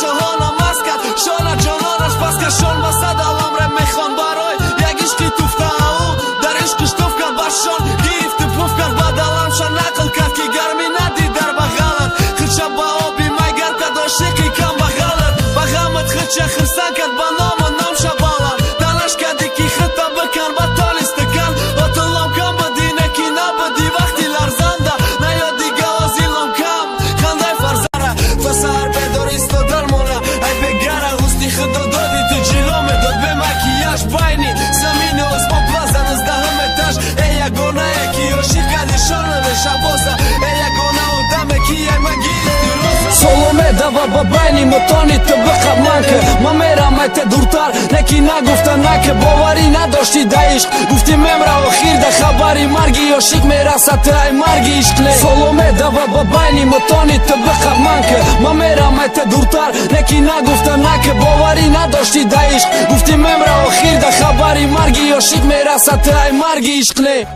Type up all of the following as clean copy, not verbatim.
شاهانم مسکت شانه جانانش پس که شان بسد الامر میخوان برای یک عشقی توفته او در عشقش توف کرد برشان گیفت پوف کرد بدلمشان نقل کرد که گرمی ندید در بغلت خدشه با آبی مگر کد عاشقی کم بغلت بغمت خدشه خرسن کرد با نام و نام شبالم دلش کردی که خطه بکن با تالیست کن اطلام کم بدی نکی نبدی وقتی لرزنده نیادی گوازیلم کم خنده فرزنه تا سهر بداریست و درمونه ای بگره غستی خدا دادی تو جلومه داد به مکیاش بینی زمین اسمان پلازن از دهم اتاش ای یگونه یکی عاشق کردی شانه شبازه ای یگونه و دمه کی ای مگیری سولومه دوا با بینی متانی تو بخب من که ما میرم ایت دورتر نکی نگفته نکه باوری نداشتی ده عشق گفتی ممره آخیر ده خبری مرگی عاشق میرسه تو ای مرگی عشق نه سولومه دوا با بینی متانی تو بخب من که ما میرم ایت دورتر نکی نگفته نکه باوری نداشتی ده عشق گفتی ممره آخیر ده خبری مرگی عاشق میرسه تو ای مرگی عشق نه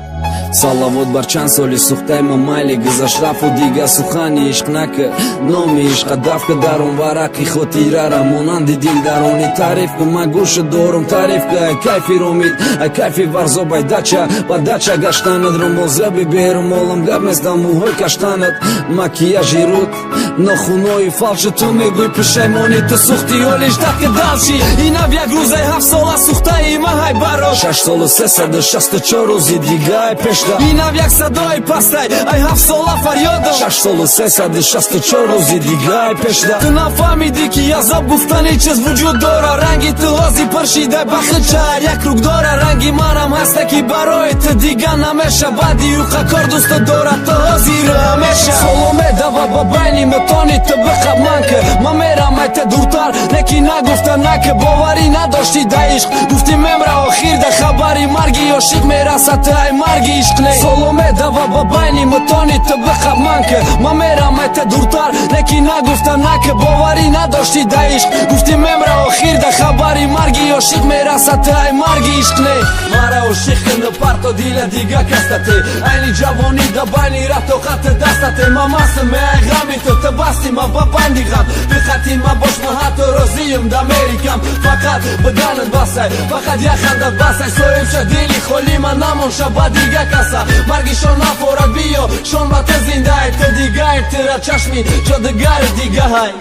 салавот бар чанд соли сухтаи ма майли гузашт рафу дига сухани ишқ нака номи ишқа дафка дар он варақи хотирара монанди дилдарони тариф ку ман гӯша дорум тариф ка ай кайфи ромид ай кайфи варзоб ай дача ба дача гаштанат ромозаби берум олам гап нестам мӯҳои каштанат макияжи руд нохунои фалши ту мегӯй пушаймони ту сухти олиш дака далши инав як рӯзаи 7 сола сухтаи ма ҳай баро 6 солу 364 рӯзи дига ай пеш инав як садои пастай ай 7 сола фарёдо 6 солу 364 рӯзи дига ай пешда ту нафаҳмидӣ ки азоб гуфтани чиз вуҷуд дора ранги ту ҳози паршида бахичар як рук дора ранги манам ҳаста ки барои ту дига намеша баъди юқа кор дӯста дора ту ҳозиру ҳамеша соломе дава ба байни мутони ту бихаб ман ки ман мерам айта дуртар неки нагуфта наки боварӣ надошти да ишқ гуфти мемра охир да хабари марги ошиқ мераса ту ай марги ишқ не соломе дава ба байни мутони ту бихаб ман ки ман мерам айта дуртар неки нагуфта наки боварӣ надошти да ишқ гуфти мемра охир да хабари марги ошиқ мераса ту ай марги ишқ не мара ошиқ кинду парто дила дига кастате айни ҷавонӣ да байни ратоқати дастате ма мастам меай ғами ту ту басти ма ба банди ғам бихати ма бош ма ҳатто розиюм да мерикам фақат биданат басай фақат як хандат басай соимша дили холӣ ма намонша ба дига каса маргишон нафорад биё шон ба ту зиндаи ту дигаи тира чашми ҷодигари дигаҳай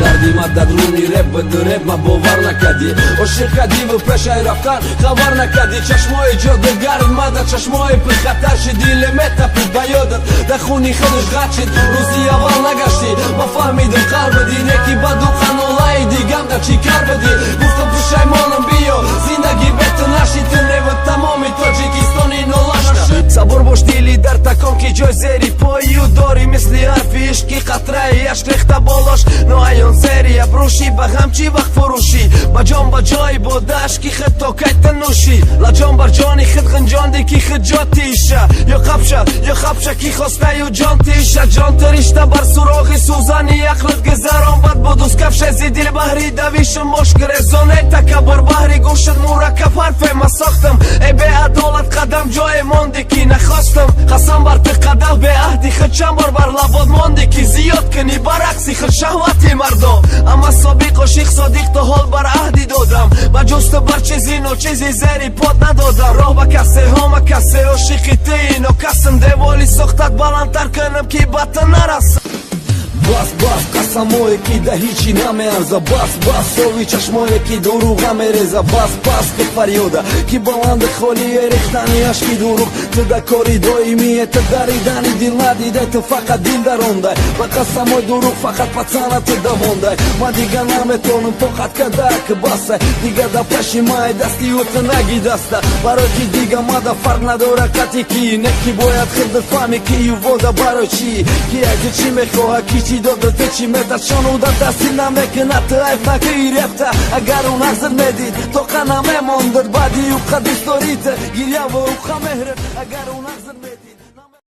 дарди ма дадруни реп биду реп ма бовар накади ошиқ кадиву пешай рафтан хабар накади чашмои ҷодигари мада чашмои пихаташи диле метапи ба ёдат да хуни худаш ғачид рӯзи аввал нагашти ма фаҳмидам қар бидӣ неки ба духанолаи дигам да чӣ кар бидӣ гуфтам пушаймонам биё зиндаги бету наши ту неву тамоми тоҷикистони нолашта сабур бош дили дар такон ки ҷой зери поию дори мисли ҳарфи ишқи қатраи яшк рехта болош ноаён зери абрӯши ба ҳамчи вақт фурӯшӣ ба ҷон ба ҷои бодаш ки хид то кайта нӯшӣ лаҷон бар ҷони хид ғинҷонди ки хид ҷо тиша ё хабша ки хостаю ҷон тиша ҷон тиришта бар суроғи сӯзани ақлит гизарон бад будус кафша зи дил баҳри давишум мош гирезоне такаббур баҳри гӯшат мураккаб ҳарфе ма сохтам э беадолат қадам ҷое монди ки нахостам қасам бар пи қадам беаҳди хид чанд бор бар лабод монди ки зиёд кунӣ барақси хид шаҳвати мардом амма собиқ ошиқ содиқ то ҳол бар аҳди додам ба ҷусту бар чизи ночизи зери под надодам роҳ ба касе ҳома касе ошиқи тии нокасам деволи сохтат баландтар кунам ки ба ту нарасам бас бас қасамое ки да ҳичи намеарза бас бас сови чашмое ки дуруға мереза бас бас ки фарёда ки баланди холие рехтани ашки дуруғ ту да кори доимие ту даридани дил надидай ту фақат дил дарондай ба қасамои дуруғ фақат пацана ту давондай ма дига наметонам тоқат кадак басай дига да пеши май дасти уту наги даста барои ки дига мада фарқ надора кати ки неки бояд хилди фаҳми ки ювода барои чӣ ки аги чӣ мехоҳа ки чӣ дода ту чӣ метад шонуда дасти намекунад ту айфнаки рефта агар он ҳазир медид тоқа намемондад баъди уқа дӯстдорит гиряву уқа меҳрет агар он ҳазир медид